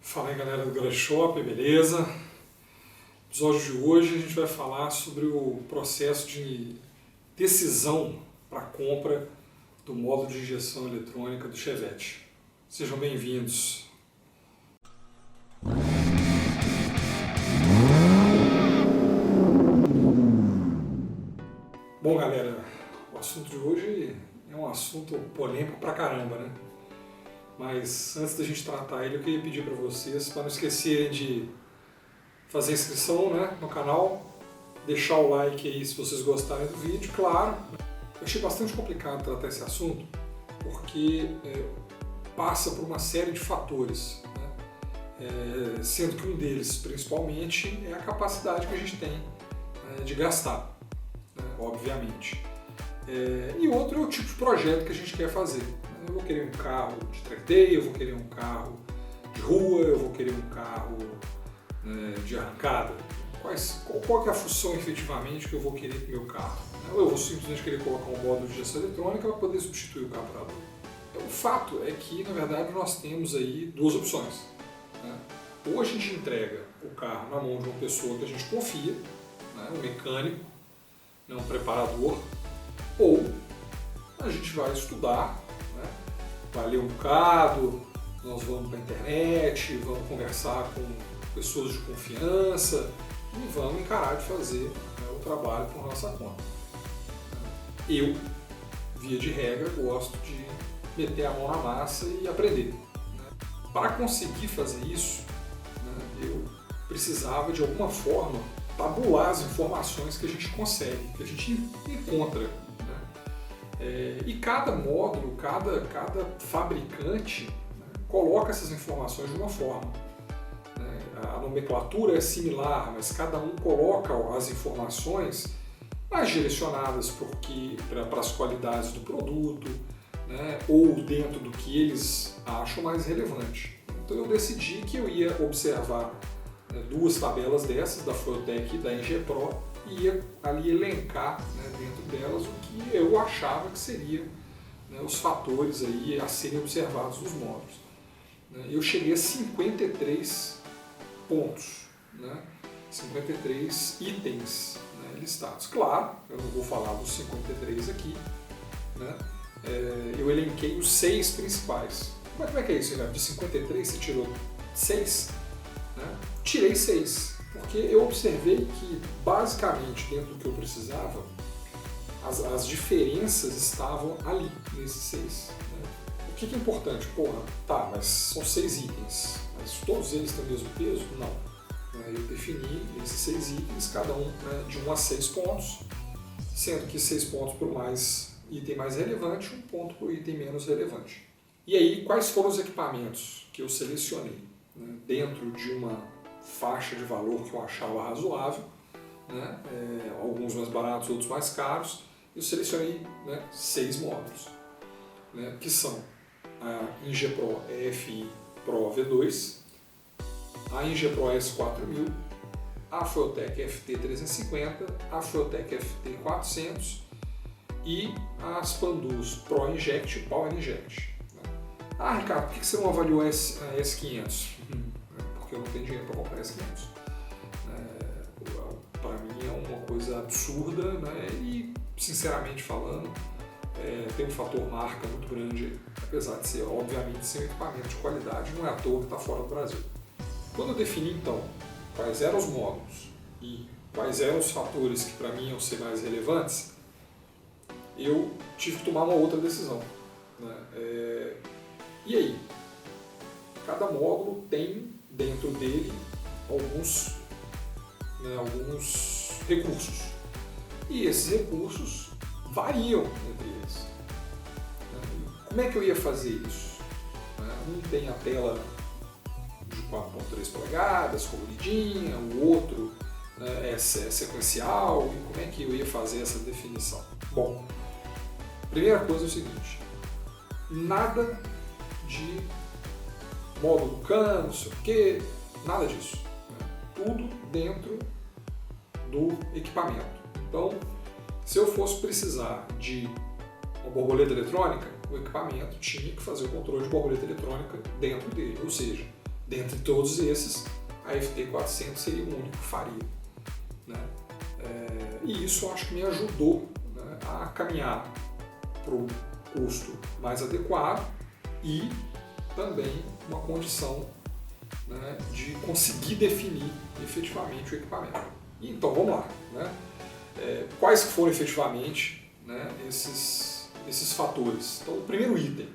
Fala aí galera do Garage Shop, beleza? No episódio de hoje a gente vai falar sobre o processo de decisão para a compra do módulo de injeção eletrônica do Chevette. Sejam bem-vindos! Bom galera, o assunto de hoje é um assunto polêmico pra caramba, né? Mas antes da gente tratar ele, eu queria pedir para vocês, para não esquecerem de fazer inscrição, né, no canal, deixar o like aí se vocês gostarem do vídeo, claro. Eu achei bastante complicado tratar esse assunto, porque passa por uma série de fatores, né? Sendo que um deles, principalmente, é a capacidade que a gente tem de gastar, né, obviamente. E outro é o tipo de projeto que a gente quer fazer. Eu vou querer um carro de track day, eu vou querer um carro de rua, eu vou querer um carro de arrancada. Qual que é a função efetivamente que eu vou querer para o meu carro? Ou eu vou simplesmente querer colocar um módulo de injeção eletrônica para poder substituir o carburador. O fato é que, na verdade, nós temos aí duas opções, né? Ou a gente entrega o carro na mão de uma pessoa que a gente confia, né, um mecânico, um preparador, ou a gente vai estudar, vai ler um bocado, nós vamos para a internet, vamos conversar com pessoas de confiança e vamos encarar de fazer o trabalho por nossa conta. Eu, via de regra, gosto de meter a mão na massa e aprender. Para conseguir fazer isso, eu precisava de alguma forma tabular as informações que a gente consegue, que a gente encontra. E cada módulo, cada fabricante, né, coloca essas informações de uma forma. A nomenclatura é similar, mas cada um coloca as informações mais direcionadas para as qualidades do produto, né, ou dentro do que eles acham mais relevante. Então eu decidi que eu ia observar duas tabelas dessas, da Fueltech e da Ingepro, e ia ali elencar, dentro delas o que eu achava que seriam os fatores aí a serem observados nos módulos. Eu cheguei a 53 pontos, 53 itens listados. Claro, eu não vou falar dos 53 aqui, eu elenquei os 6 principais. Como é que é isso, Renato? De 53 você tirou 6? Tirei 6. Porque eu observei que, basicamente, dentro do que eu precisava, as diferenças estavam ali, nesses 6. O que é importante? Tá, mas são 6 itens, mas todos eles têm o mesmo peso? Não. Eu defini esses 6 itens, cada um de 1 a 6 pontos, sendo que 6 pontos para o item mais relevante, 1 ponto para o item menos relevante. E aí, quais foram os equipamentos que eu selecionei dentro de uma faixa de valor que eu achava razoável, alguns mais baratos, outros mais caros. Eu selecionei 6 módulos, que são a Ingepro EFI Pro V2, a Ingepro S4000, a Fueltech FT350, a Fueltech FT400 e as Pandus Pro Inject e Power Inject. Ricardo, por que você não avaliou a S500? Porque eu não tenho dinheiro para comprar S500. Para mim é uma coisa absurda, e, sinceramente falando, tem um fator marca muito grande, apesar de ser, obviamente, ser um equipamento de qualidade, não é à toa que está fora do Brasil. Quando eu defini, então, quais eram os módulos e quais eram os fatores que para mim iam ser mais relevantes, eu tive que tomar uma outra decisão. E aí? Cada módulo tem dentro dele alguns recursos. E esses recursos variam entre eles. Como é que eu ia fazer isso? Um tem a tela de 4.3 polegadas, coloridinha, o outro é sequencial, e como é que eu ia fazer essa definição? Bom, primeira coisa é o seguinte, nada de módulo CAN, não sei o que, nada disso. Tudo dentro do equipamento. Então, se eu fosse precisar de uma borboleta eletrônica, o equipamento tinha que fazer o controle de borboleta eletrônica dentro dele. Ou seja, Dentre todos esses, a FT400 seria o único que faria, né? E isso eu acho que me ajudou, né, a caminhar para o custo mais adequado e também uma condição, né, de conseguir definir efetivamente o equipamento. Então vamos lá, né? Quais foram efetivamente, né, esses fatores? Então o primeiro item,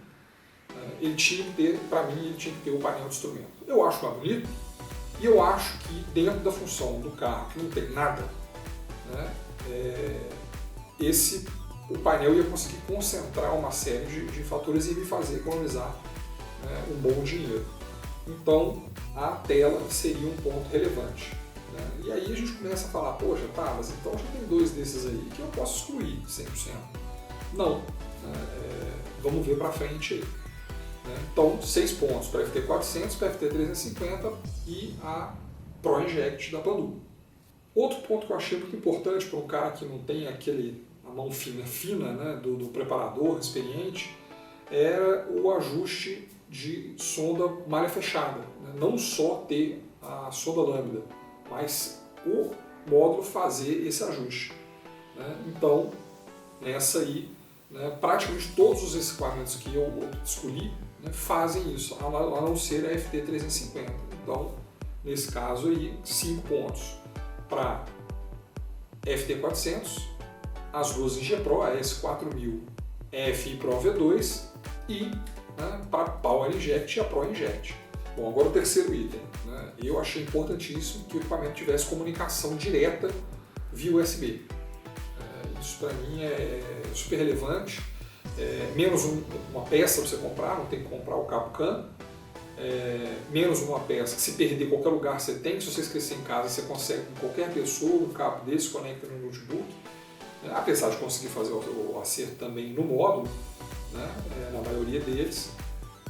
ele tinha que ter, para mim, ele tinha que ter o painel de instrumento. Eu acho mais bonito e eu acho que dentro da função do carro que não tem nada, né, o painel ia conseguir concentrar uma série de fatores e me fazer economizar, né, um bom dinheiro. Então a tela seria um ponto relevante, né? E aí a gente começa a falar, poxa, tá, mas então já tem dois desses aí que eu posso excluir 100%. Não, vamos ver para frente aí. Então, 6 pontos para a FT400, para a FT350 e a Pro Inject da Pandu. Outro ponto que eu achei muito importante para um cara que não tem a mão fina, né, do preparador experiente, era o ajuste de sonda malha fechada, né? Não só ter a sonda lambda, mas o módulo fazer esse ajuste, né? Então, nessa aí, né, praticamente todos os equipamentos que eu escolhi, né, fazem isso, a não ser a FT350. Então, nesse caso aí, 5 pontos para FT400, as duas em G-Pro, a S4000 FI Pro V2 e, né, para Power Inject e a Pro Inject. Bom, agora o terceiro item, né, eu achei importantíssimo que o equipamento tivesse comunicação direta via USB. Isso para mim é super relevante. Menos uma peça para você comprar, não tem que comprar o cabo CAN. Menos uma peça que se perder em qualquer lugar você tem. Se você esquecer em casa, você consegue com qualquer pessoa, um cabo desse conecta no notebook. Apesar de conseguir fazer o acerto também no módulo, né, na maioria deles.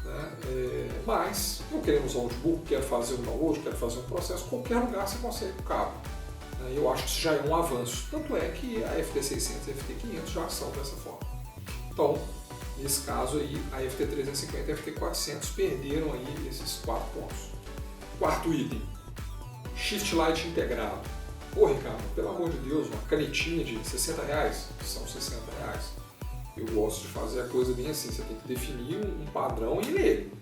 Né, mas eu querendo usar o notebook, quero fazer um download, quero fazer um processo, qualquer lugar você consegue com o cabo. Eu acho que isso já é um avanço. Tanto é que a FT600 e a FT500 já são dessa forma. Então, nesse caso aí, a FT350 e a FT400 perderam aí esses 4 pontos. Quarto item, Shift Light integrado. Pô, Ricardo, pelo amor de Deus, uma canetinha de R$60, são R$60. Eu gosto de fazer a coisa bem assim, você tem que definir um padrão e ir nele,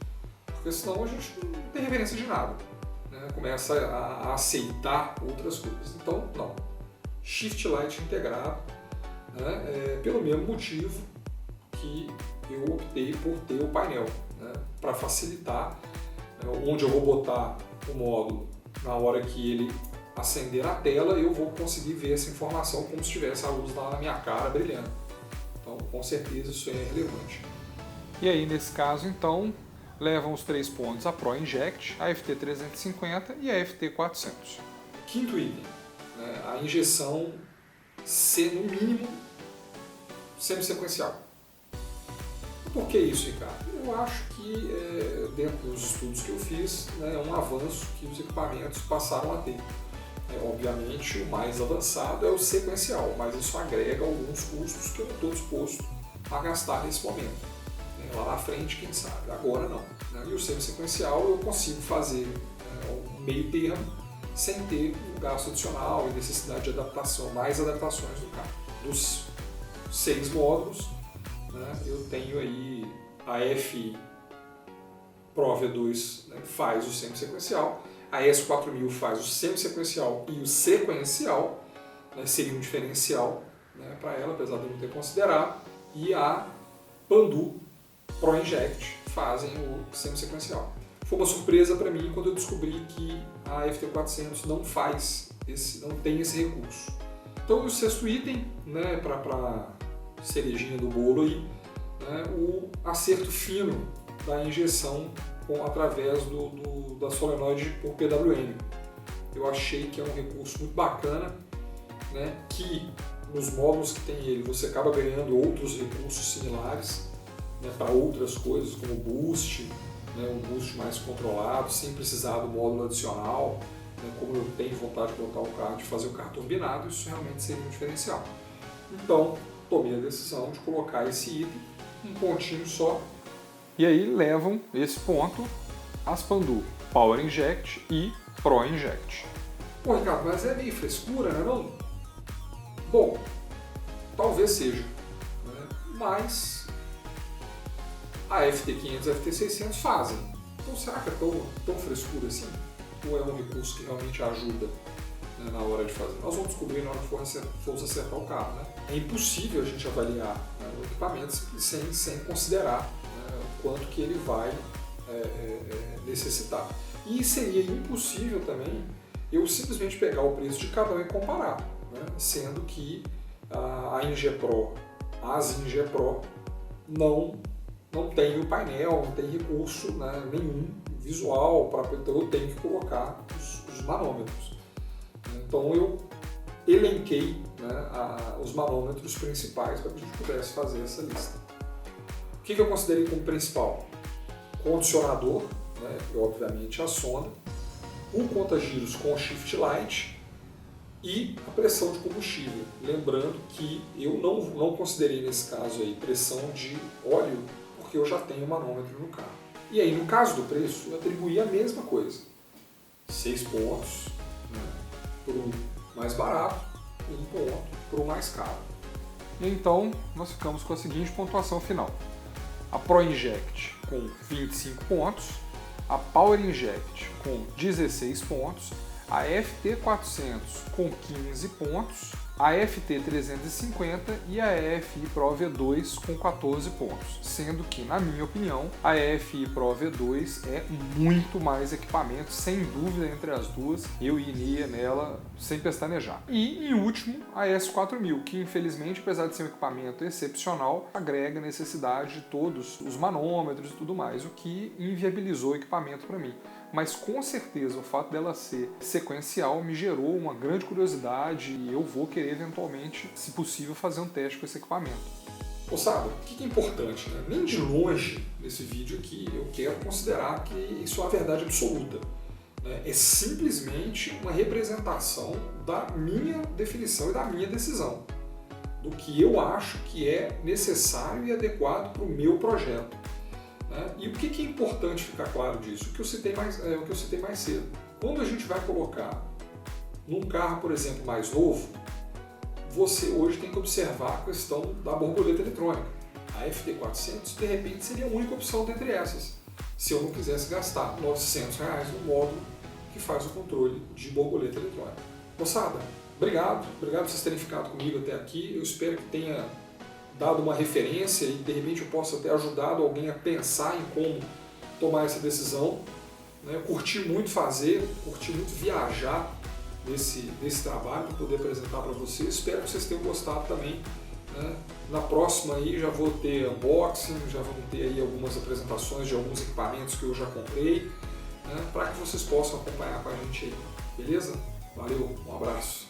porque senão a gente não tem referência de nada. Começa a aceitar outras coisas. Então, não. Shift Light integrado, né, pelo mesmo motivo que eu optei por ter o painel, né, para facilitar, onde eu vou botar o módulo na hora que ele acender a tela, eu vou conseguir ver essa informação como se tivesse a luz lá na minha cara brilhando. Então, com certeza isso é relevante. E aí, nesse caso, então, levam os 3 pontos a Pro Inject, a FT350 e a FT400. Quinto item, né, a injeção ser, no mínimo, semi-sequencial. Por que isso, Ricardo? Eu acho que, dentro dos estudos que eu fiz, né, é um avanço que os equipamentos passaram a ter. Obviamente, o mais avançado é o sequencial, mas isso agrega alguns custos que eu não estou disposto a gastar nesse momento. Lá na frente, quem sabe, agora não. E o semi-sequencial eu consigo fazer um meio termo sem ter um gasto adicional e necessidade de adaptação, mais adaptações do carro. Dos 6 módulos, né, eu tenho aí a F Pro V2, né, faz o semi-sequencial, a S4000 faz o semi-sequencial e o sequencial, né, seria um diferencial, né, para ela, apesar de eu não ter considerado, e a Pandu Pro Inject fazem o semi-sequencial. Foi uma surpresa para mim quando eu descobri que a FT400 não tem esse recurso. Então, o sexto item, né, para cerejinha do bolo aí, né, o acerto fino da injeção através da solenoide por PWM. Eu achei que é um recurso muito bacana, né, que nos módulos que tem ele você acaba ganhando outros recursos similares, né, para outras coisas, como boost, né, um boost mais controlado, sem precisar do módulo adicional, né, como eu tenho vontade de botar o carro, de fazer o carro turbinado, isso realmente seria um diferencial. Então, tomei a decisão de colocar esse item, um pontinho só, e aí levam esse ponto as Pandu Power Inject e Pro Inject. Pô, Ricardo, mas é meio frescura, né não? Bom, talvez seja, né? Mas a FT500 e a FT600 fazem. Então será que é tão frescura assim? Ou é um recurso que realmente ajuda, né, na hora de fazer? Nós vamos descobrir na hora que formos acertar o carro. Né? É impossível a gente avaliar, né, o equipamento sem considerar, né, o quanto que ele vai necessitar. E seria impossível também eu simplesmente pegar o preço de cada um e comparar, né? Sendo que a IngePro, as IngePro, não tem o painel, não tem recurso, né, nenhum visual, então eu tenho que colocar os manômetros. Então eu elenquei, né, os manômetros principais para que a gente pudesse fazer essa lista. O que eu considerei como principal? Condicionador, né, e obviamente a sonda, um conta-giros com shift light e a pressão de combustível. Lembrando que eu não considerei nesse caso aí pressão de óleo, porque eu já tenho manômetro no carro. E aí, no caso do preço, eu atribuí a mesma coisa. 6 pontos, né, para o mais barato e 1 ponto para o mais caro. E então, nós ficamos com a seguinte pontuação final. A Pro Inject com 25 pontos, a Power Inject com 16 pontos, a FT400 com 15 pontos, a FT350 e a FI Pro V2 com 14 pontos, sendo que, na minha opinião, a FI Pro V2 é muito mais equipamento, sem dúvida, entre as duas, eu iria nela sem pestanejar. E, em último, a S4000, que infelizmente, apesar de ser um equipamento excepcional, agrega necessidade de todos os manômetros e tudo mais, o que inviabilizou o equipamento para mim. Mas com certeza o fato dela ser sequencial me gerou uma grande curiosidade e eu vou querer eventualmente, se possível, fazer um teste com esse equipamento. Moçada, o que é importante, né? Nem de longe nesse vídeo aqui eu quero considerar que isso é uma verdade absoluta. Né? É simplesmente uma representação da minha definição e da minha decisão, do que eu acho que é necessário e adequado para o meu projeto. Né? E o que é importante ficar claro disso? O que eu citei mais cedo. Quando a gente vai colocar num carro, por exemplo, mais novo, você hoje tem que observar a questão da borboleta eletrônica. A FT400, de repente, seria a única opção dentre essas, se eu não quisesse gastar R$ 900 no módulo que faz o controle de borboleta eletrônica. Moçada, obrigado por vocês terem ficado comigo até aqui. Eu espero que tenha dado uma referência e de repente eu possa ter ajudado alguém a pensar em como tomar essa decisão. Eu curti muito viajar nesse trabalho para poder apresentar para vocês. Espero que vocês tenham gostado também. Né? Na próxima aí já vou ter unboxing, já vou ter aí algumas apresentações de alguns equipamentos que eu já comprei, né? Para que vocês possam acompanhar com a gente aí. Beleza? Valeu, um abraço.